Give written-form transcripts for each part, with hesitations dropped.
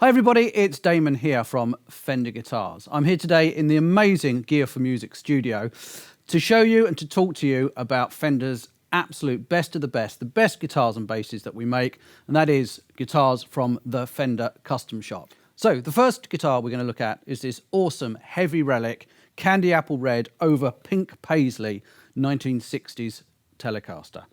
Hi everybody, it's Damon here from Fender Guitars. I'm here today in the amazing Gear for Music studio to show you and to talk to you about Fender's absolute best of the best guitars and basses that we make, and that is guitars from the Fender Custom Shop. So the first guitar we're going to look at is this awesome heavy Relic candy apple red over Pink Paisley 1960s Telecaster.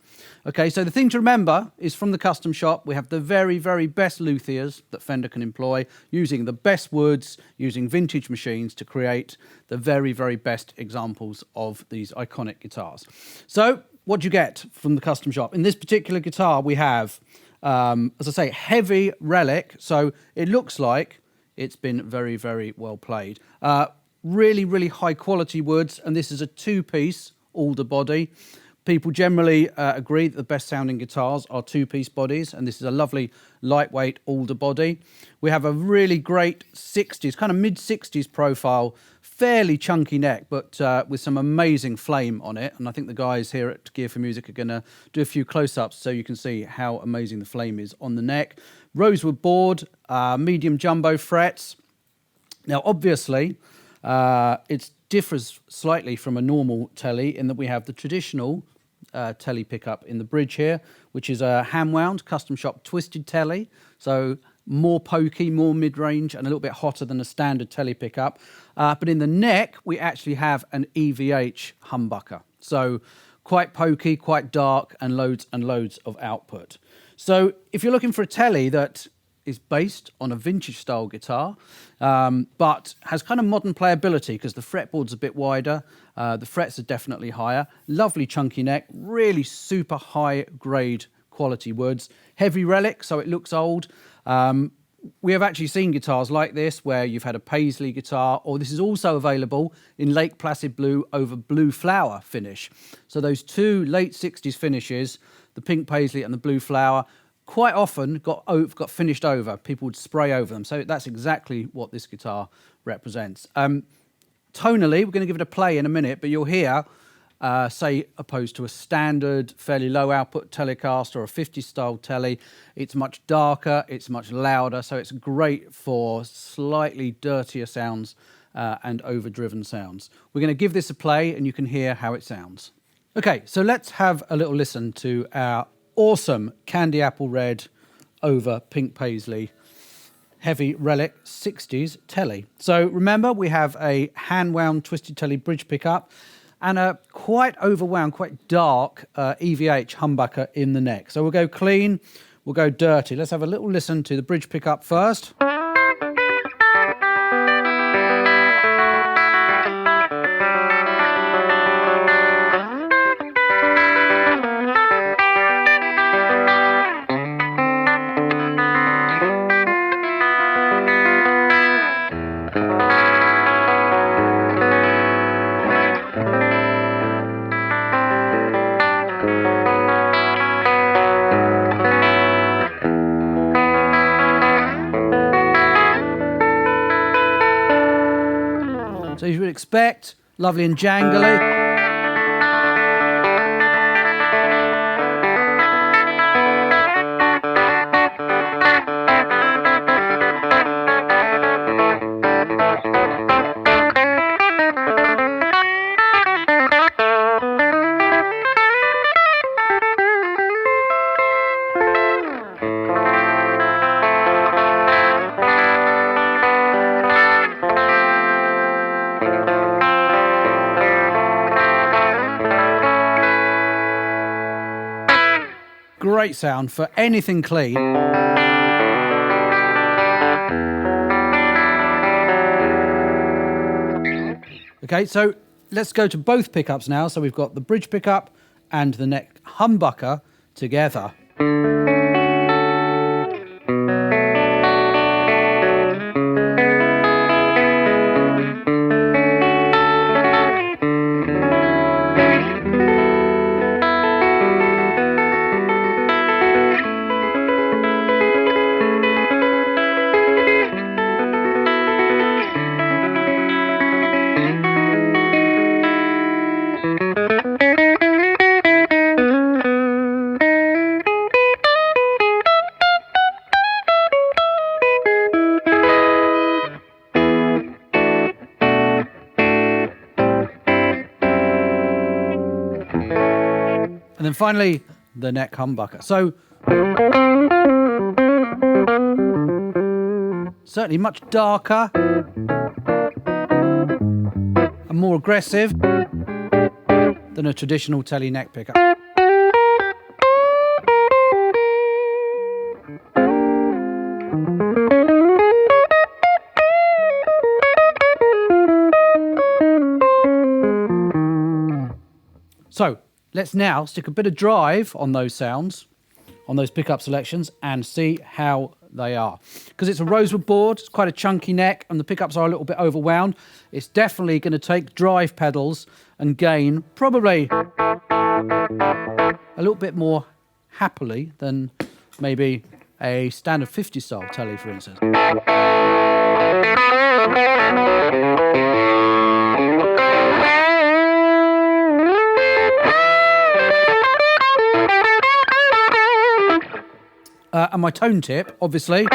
Okay, so the thing to remember is from the Custom Shop, we have the very, very best luthiers that Fender can employ, using the best woods, using vintage machines to create the very, very best examples of these iconic guitars. So what do you get from the Custom Shop? In this particular guitar, we have, as I say, heavy Relic. So it looks like it's been very, very well played. Really, really high quality woods, and this is a two-piece alder body. People generally agree that the best sounding guitars are two-piece bodies, and this is a lovely lightweight alder body. We have a really great 60s, kind of mid-60s profile, fairly chunky neck, but with some amazing flame on it. And I think the guys here at Gear for Music are going to do a few close-ups so you can see how amazing the flame is on the neck. Rosewood board, medium jumbo frets. Now, obviously, it differs slightly from a normal Tele in that we have the traditional Tele pickup in the bridge here, which is a hand-wound Custom Shop twisted Tele, so more pokey, more mid-range, and a little bit hotter than a standard Tele pickup. But in the neck, we actually have an EVH humbucker, so quite pokey, quite dark, and loads of output. So if you're looking for a Tele that is based on a vintage style guitar, but has kind of modern playability because the fretboard's a bit wider, the frets are definitely higher, lovely chunky neck, really super high grade quality woods, heavy Relic, so it looks old. We have actually seen guitars like this where you've had a Paisley guitar, or this is also available in Lake Placid Blue over Blue Flower finish. So those two late 60s finishes, the Pink Paisley and the Blue Flower, quite often got finished over. People would spray over them. So that's exactly what this guitar represents. Tonally, we're going to give it a play in a minute, but you'll hear, say, opposed to a standard, fairly low output Telecaster or a 50s style Tele, it's much darker, it's much louder, so it's great for slightly dirtier sounds and overdriven sounds. We're going to give this a play and you can hear how it sounds. Okay, so let's have a little listen to our awesome candy apple red over Pink Paisley heavy Relic 60s Tele. So remember, we have a hand-wound twisted Tele bridge pickup and a quite overwound, quite dark EVH humbucker in the neck. So we'll go clean, we'll go dirty. Let's have a little listen to the bridge pickup first. So you would expect, lovely and jangly. Great sound for anything clean. Okay, so let's go to both pickups now. So we've got the bridge pickup and the neck humbucker together. then finally, the neck humbucker. So, certainly much darker and more aggressive than a traditional Tele neck pickup. So let's now stick a bit of drive on those sounds, on those pickup selections, and see how they are. Because it's a rosewood board, it's quite a chunky neck, and the pickups are a little bit overwound. It's definitely going to take drive pedals and gain probably a little bit more happily than maybe a standard 50 style Tele, for instance. And my tone tip, obviously,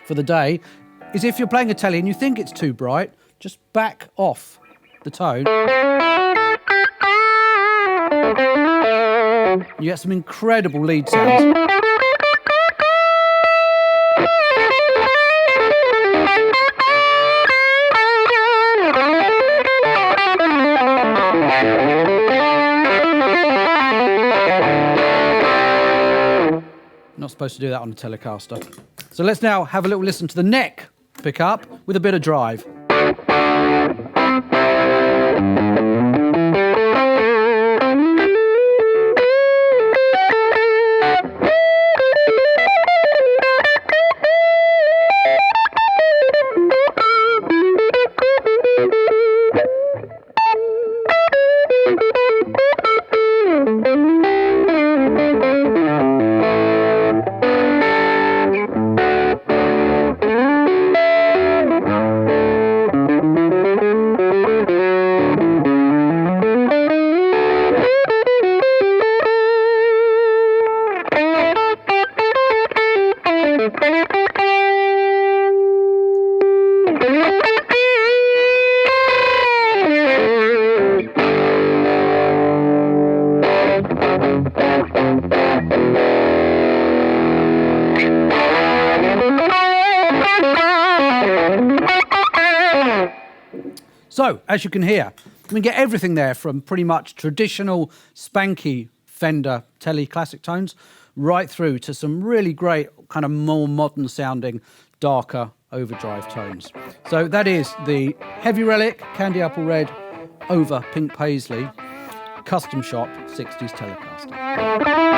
for the day, is if you're playing a Tele and you think it's too bright, just back off the tone. You get some incredible lead sounds. Not supposed to do that on a Telecaster. So let's now have a little listen to the neck pickup with a bit of drive. So, as you can hear, we get everything there from pretty much traditional spanky Fender Tele classic tones right through to some really great kind of more modern sounding darker overdrive tones. So that is the Heavy Relic Candy Apple Red over Pink Paisley custom shop 60s Telecaster.